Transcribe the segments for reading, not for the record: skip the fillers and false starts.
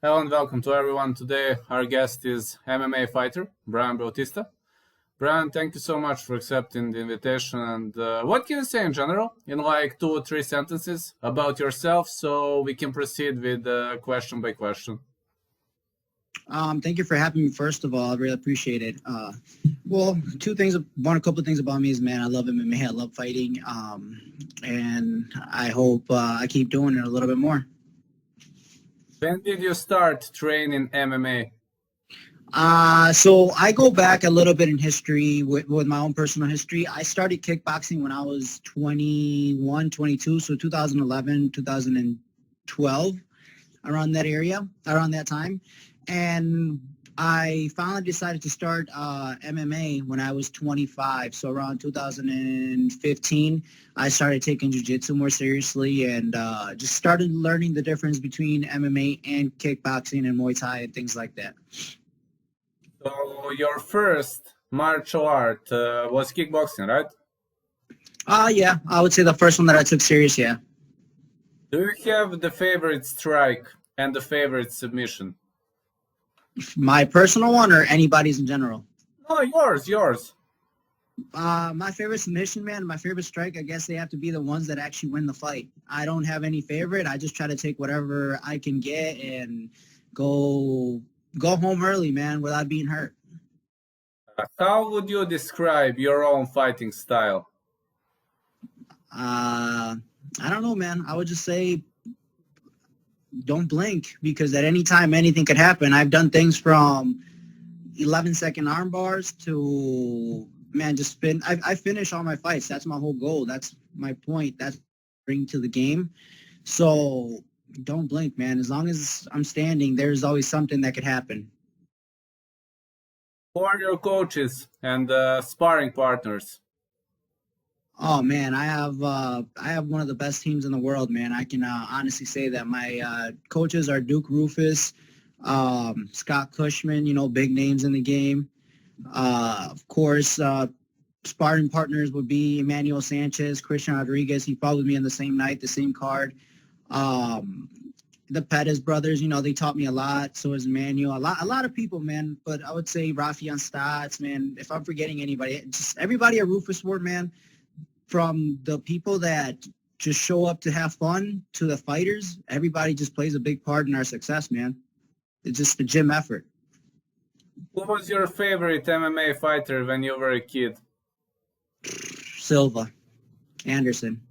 Hello and welcome to everyone. Today our guest is MMA fighter Bryan Bautista. Bryan, thank you so much for accepting the invitation. And what can you say in general, in like 2 or 3 sentences, about yourself, so we can proceed with question by question? Thank you for having me. First of all, I really appreciate it. Well, a couple of things about me is, man, I love MMA. I love fighting. And I hope I keep doing it a little bit more. When did you start training MMA? So I go back a little bit in history with my own personal history. I started kickboxing when I was 21, 22, so 2011, 2012, around that time. And I finally decided to start MMA when I was 25. So around 2015, I started taking jiu-jitsu more seriously and just started learning the difference between MMA and kickboxing and Muay Thai and things like that. So your first martial art was kickboxing, right? Yeah, I would say the first one that I took serious, yeah. Do you have the favorite strike and the favorite submission? My personal one or anybody's in general? No, yours. My favorite submission, man, my favorite strike, I guess they have to be the ones that actually win the fight. I don't have any favorite. I just try to take whatever I can get and go home early, man, without being hurt. How would you describe your own fighting style? Uh, I don't know, man. I would just say don't blink because at any time anything could happen. I've done things from 11-second arm bars to, man, just spin. I finish all my fights. That's my whole goal. That's my point. That's bring to the game. So don't blink, man. As long as I'm standing, there's always something that could happen. Who are your coaches and sparring partners? Oh man, I have one of the best teams in the world, man. I can honestly say that my coaches are Duke Rufus, Scott Cushman, big names in the game. Of course, sparring partners would be Emmanuel Sanchez, Christian Rodriguez. He fought with me on the same night, the same card. Um, the Pettis brothers, they taught me a lot. So is Emmanuel. A lot of people, man. But I would say Rafian Stotts, man. If I'm forgetting anybody, just everybody at Rufus Ward, man. From the people that just show up to have fun to the fighters, everybody just plays a big part in our success, man. It's just the gym effort. Who was your favorite MMA fighter when you were a kid? Silva, Anderson.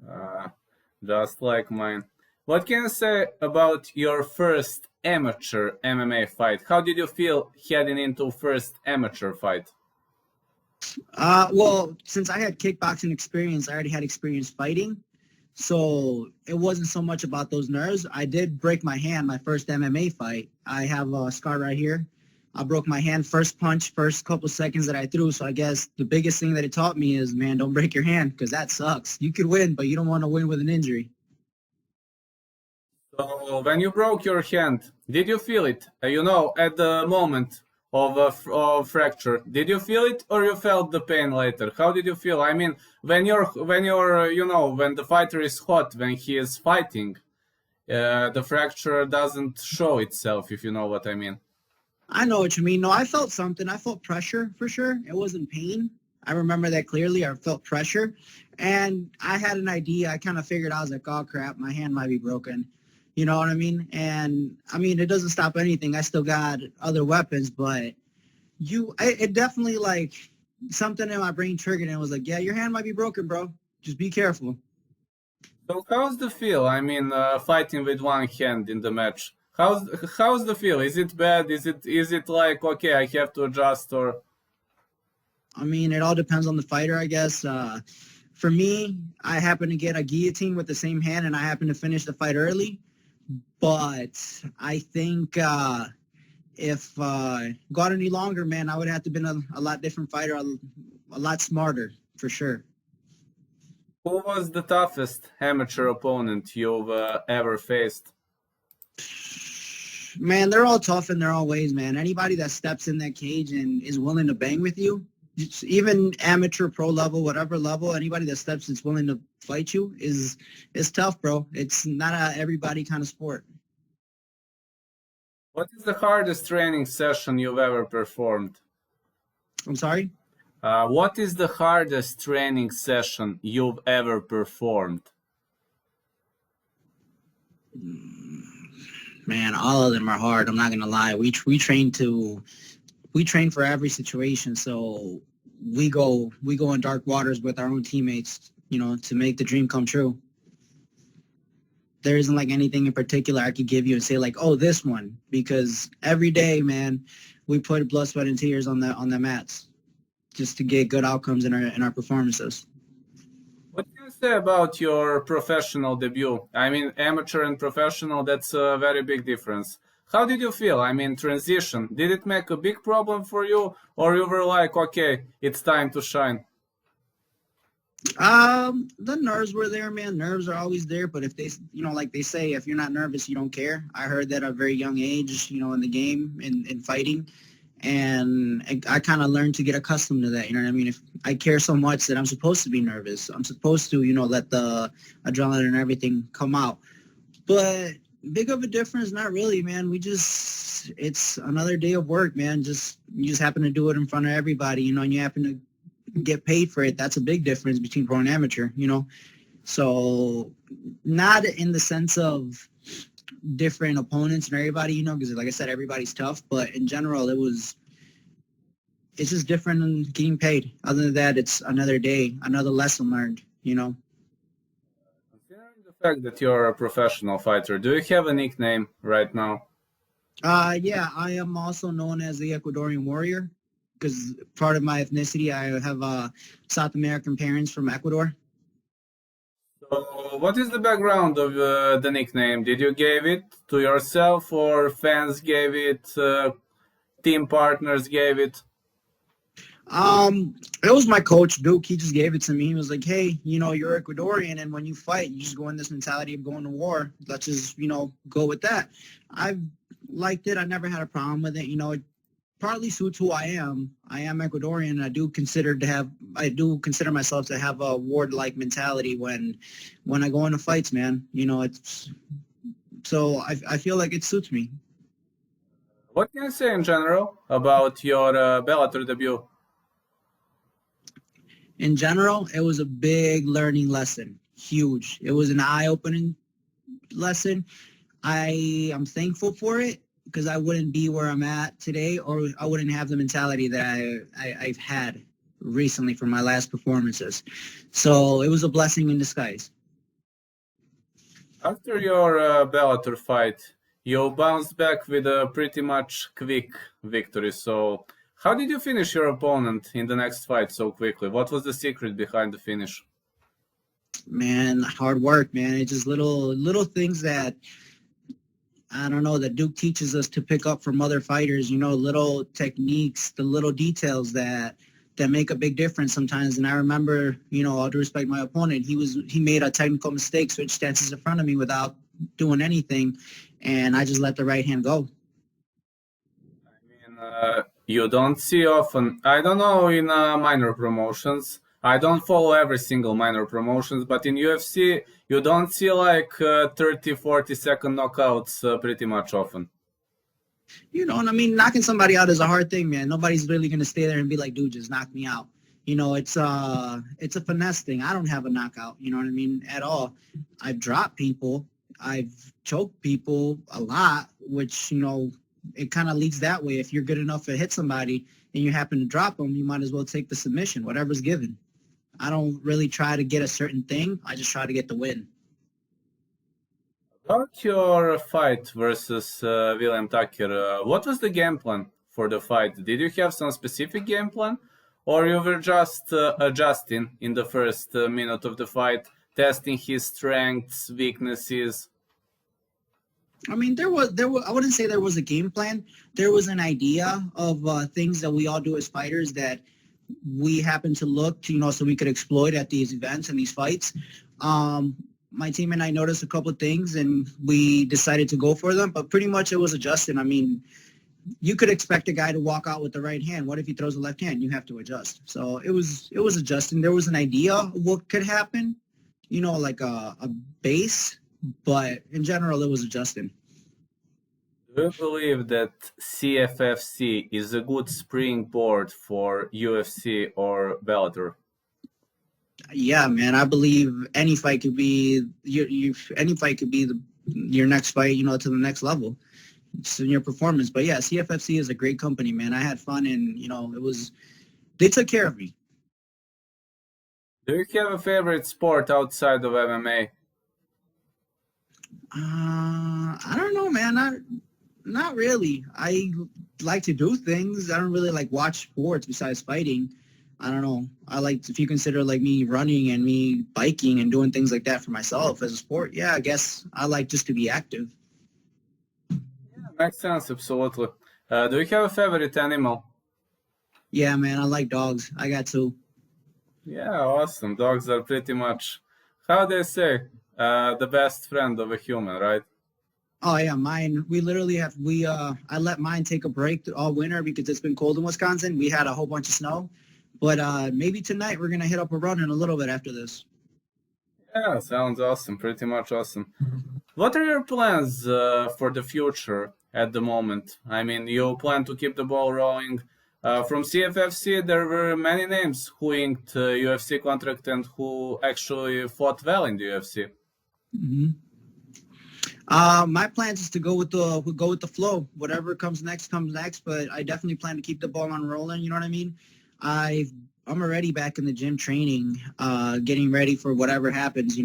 Uh, just like mine. What can you say about your first amateur MMA fight? How did you feel heading into first amateur fight? Well, since I had kickboxing experience, I already had experience fighting. So it wasn't so much about those nerves. I did break my hand my first MMA fight. I have a scar right here. I broke my hand first punch, first couple seconds that I threw. So I guess the biggest thing that it taught me is, man, don't break your hand because that sucks. You could win, but you don't want to win with an injury. So when you broke your hand, did you feel it? At the moment of fracture, did you feel it, or you felt the pain later? How did you feel? I mean, when the fighter is hot, when he is fighting, the fracture doesn't show itself, if you know what I mean. I know what you mean. No, I felt something. I felt pressure for sure. It wasn't pain. I remember that clearly. I felt pressure. And I had an idea. I kind of figured I was like, oh, crap, my hand might be broken. You know what I mean? And, I mean, it doesn't stop anything. I still got other weapons, but it definitely, like, something in my brain triggered and was like, yeah, your hand might be broken, bro. Just be careful. So how's the feel? I mean, fighting with one hand in the match. How's the feel? Is it bad? Is it like, okay, I have to adjust, or? I mean, it all depends on the fighter, I guess. For me, I happen to get a guillotine with the same hand, and I happen to finish the fight early. But I think if got any longer, man, I would have to been a lot different fighter, a lot smarter for sure. Who was the toughest amateur opponent you've ever faced? Man, they're all tough in their own ways, man. Anybody that steps in that cage and is willing to bang with you, even amateur, pro level, whatever level, anybody that steps is willing to fight you is tough, bro. It's not a everybody kind of sport. What is the hardest training session you've ever performed? I'm sorry. What is the hardest training session you've ever performed? Man, all of them are hard. I'm not gonna lie. We train for every situation. So we go in dark waters with our own teammates, to make the dream come true. There isn't like anything in particular I could give you and say like, oh, this one, because every day, man, we put blood, sweat, and tears on the mats just to get good outcomes in our performances. What can you say about your professional debut? I mean, amateur and professional, that's a very big difference. How did you feel? I mean, transition. Did it make a big problem for you? Or you were like, okay, it's time to shine? The nerves were there, man. Nerves are always there, but if like they say, if you're not nervous, you don't care. I heard that at a very young age, in the game, in fighting, and I kind of learned to get accustomed to that. You know what I mean? If I care so much that I'm supposed to be nervous, I'm supposed to, let the adrenaline and everything come out. But big of a difference, not really, man. It's another day of work, man. You just happen to do it in front of everybody, and you happen to get paid for it. That's a big difference between pro and amateur. So not in the sense of different opponents and everybody, because like I said, everybody's tough, but in general, it's just different than getting paid. Other than that, it's another day, another lesson learned. Considering the fact that you're a professional fighter, do you have a nickname right now? Yeah, I am also known as the Ecuadorian Warrior because part of my ethnicity, I have South American parents from Ecuador. So, what is the background of the nickname? Did you give it to yourself, or fans gave it, team partners gave it? It was my coach, Duke. He just gave it to me. He was like, hey, you're Ecuadorian, and when you fight, you just go in this mentality of going to war. Let's just, go with that. I liked it. I never had a problem with it. It partly suits who I am. I am Ecuadorian, and I do consider myself to have a ward-like mentality when I go into fights, man. It's so I feel like it suits me. What can you say in general about your Bellator debut? In general, it was a big learning lesson. Huge. It was an eye-opening lesson. I am thankful for it because I wouldn't be where I'm at today, or I wouldn't have the mentality that I've had recently from my last performances. So it was a blessing in disguise. After your Bellator fight, you bounced back with a pretty much quick victory. So, how did you finish your opponent in the next fight so quickly? What was the secret behind the finish? Man, hard work, man. It's just little things that I don't know that Duke teaches us to pick up from other fighters. Little techniques, the little details that make a big difference sometimes. And I remember, all due respect, my opponent, he made a technical mistake, switch stances in front of me without doing anything, and I just let the right hand go. I mean, you don't see often. I don't know in minor promotions. I don't follow every single minor promotions, but in UFC, you don't see like 30, 40-second knockouts pretty much often. And I mean, knocking somebody out is a hard thing, man. Nobody's really gonna stay there and be like, dude, just knock me out. It's a finesse thing. I don't have a knockout, you know what I mean, at all. I've dropped people, I've choked people a lot, which, it kind of leads that way. If you're good enough to hit somebody and you happen to drop them, you might as well take the submission, whatever's given. I don't really try to get a certain thing. I just try to get the win. About your fight versus William Tucker, what was the game plan for the fight? Did you have some specific game plan, or you were just adjusting in the first minute of the fight, testing his strengths, weaknesses? I mean, I wouldn't say there was a game plan. There was an idea of things that we all do as fighters that we happen to look to, so we could exploit at these events and these fights. My team and I noticed a couple of things, and we decided to go for them. But pretty much it was adjusting. I mean, you could expect a guy to walk out with the right hand. What if he throws the left hand? You have to adjust. So it was adjusting. There was an idea of what could happen, like a base, but in general, it was adjusting. Do you believe that CFFC is a good springboard for UFC or Bellator? Yeah, man, I believe any fight could be any fight could be your next fight, to the next level. It's in your performance. But yeah, CFFC is a great company, man. I had fun, and they took care of me. Do you have a favorite sport outside of MMA? I don't know, man. Not really. I like to do things. I don't really like watch sports besides fighting. I don't know. I like, if you consider like me running and me biking and doing things like that for myself as a sport. Yeah, I guess I like just to be active. Makes sense, absolutely. Do you have a favorite animal? Yeah, man. I like dogs. I got two. Yeah, awesome. Dogs are pretty much, how they say, the best friend of a human, right? Oh yeah, mine. We literally have I let mine take a break all winter because it's been cold in Wisconsin. We had a whole bunch of snow, but maybe tonight we're gonna hit up a run in a little bit after this. Yeah, sounds awesome. Pretty much awesome. What are your plans for the future at the moment? I mean, you plan to keep the ball rolling. From CFFC, there were many names who inked UFC contract and who actually fought well in the UFC. Hmm. My plans is to go with the flow. Whatever comes next comes next. But I definitely plan to keep the ball on rolling. You know what I mean? I'm already back in the gym training, getting ready for whatever happens.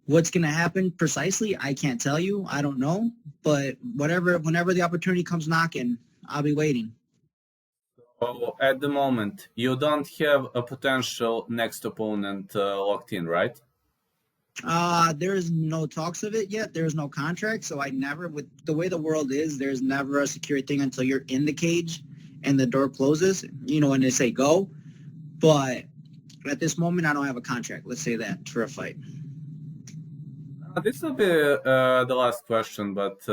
What's gonna happen precisely, I can't tell you. I don't know. But whenever the opportunity comes knocking, I'll be waiting. So at the moment, you don't have a potential next opponent locked in, right? There's no talks of it yet. There's no contract, so I never, with the way the world is, there's never a secure thing until you're in the cage and the door closes, and they say go. But at this moment, I don't have a contract. Let's say that for a fight. This will be the last question, but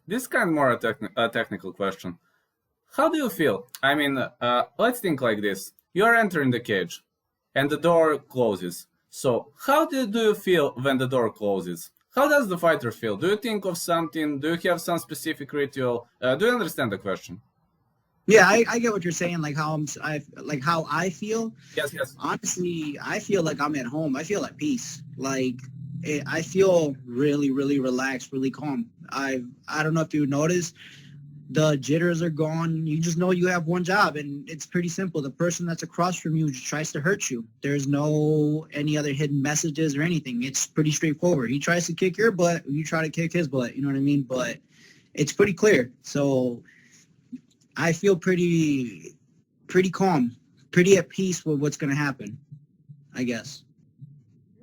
this is kind of more a technical question. How do you feel? I mean, let's think like this. You're entering the cage and the door closes. So, how do you feel when the door closes? How does the fighter feel? Do you think of something? Do you have some specific ritual? Do you understand the question? Yeah, I get what you're saying. Like how I feel. Yes, yes. Honestly, I feel like I'm at home. I feel at peace. Like I feel really, really relaxed, really calm. I don't know if you noticed, the jitters are gone. You just know you have one job, and it's pretty simple. The person that's across from you just tries to hurt you. There's no any other hidden messages or anything. It's pretty straightforward. He tries to kick your butt, you try to kick his butt. You know what I mean? But it's pretty clear. So I feel pretty calm, pretty at peace with what's going to happen, I guess.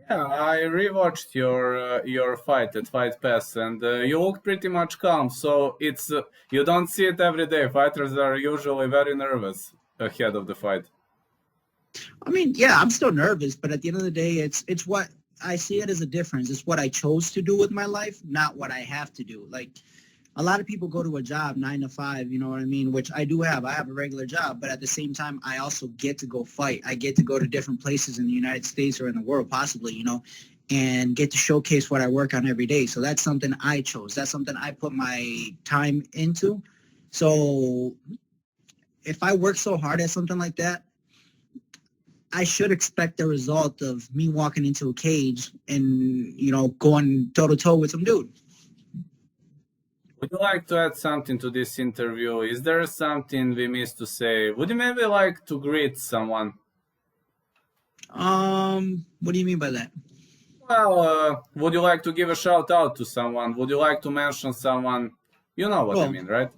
Yeah, I rewatched your fight at Fight Pass, and you look pretty much calm. So it's you don't see it every day. Fighters are usually very nervous ahead of the fight. I mean, yeah, I'm still nervous, but at the end of the day, it's what I see it as a difference. It's what I chose to do with my life, not what I have to do. Like a lot of people go to a job 9 to 5, you know what I mean? Which I do have. I have a regular job, but at the same time, I also get to go fight. I get to go to different places in the United States or in the world, possibly, and get to showcase what I work on every day. So that's something I chose. That's something I put my time into. So if I work so hard at something like that, I should expect the result of me walking into a cage and, going toe to toe with some dude. Would you like to add something to this interview? Is there something we missed to say? Would you maybe like to greet someone? What do you mean by that? Well, would you like to give a shout out to someone? Would you like to mention someone? You know what I Well, mean, right?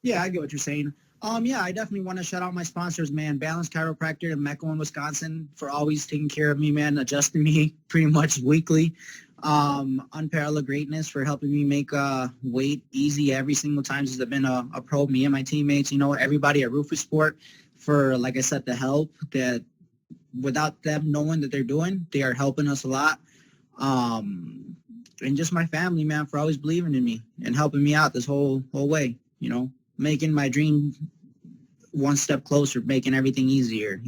yeah, I get what you're saying. Yeah, I definitely want to shout out my sponsors, man. Balance Chiropractor in Mecklenburg, Wisconsin, for always taking care of me, man, adjusting me pretty much weekly. Unparalleled Greatness for helping me make weight easy every single time since I've been a pro. Me and my teammates, everybody at Rufus Sport for, like I said, the help that without them knowing that they're doing, they are helping us a lot. And just my family, man, for always believing in me and helping me out this whole way, making my dream one step closer, making everything easier,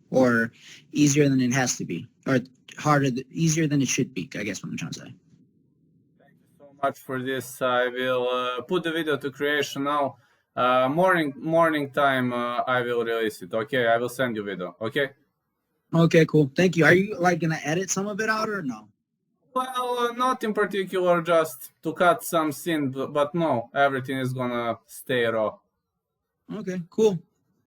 or easier than it has to be, or easier than it should be, I guess what I'm trying to say. Thank you so much for this. I will put the video to creation now. Morning time, I will release it. Okay, I will send you video. Okay. Okay, cool. Thank you. Are you like gonna edit some of it out or no? Well, not in particular, just to cut some scene, but no, everything is gonna stay raw. Okay, cool.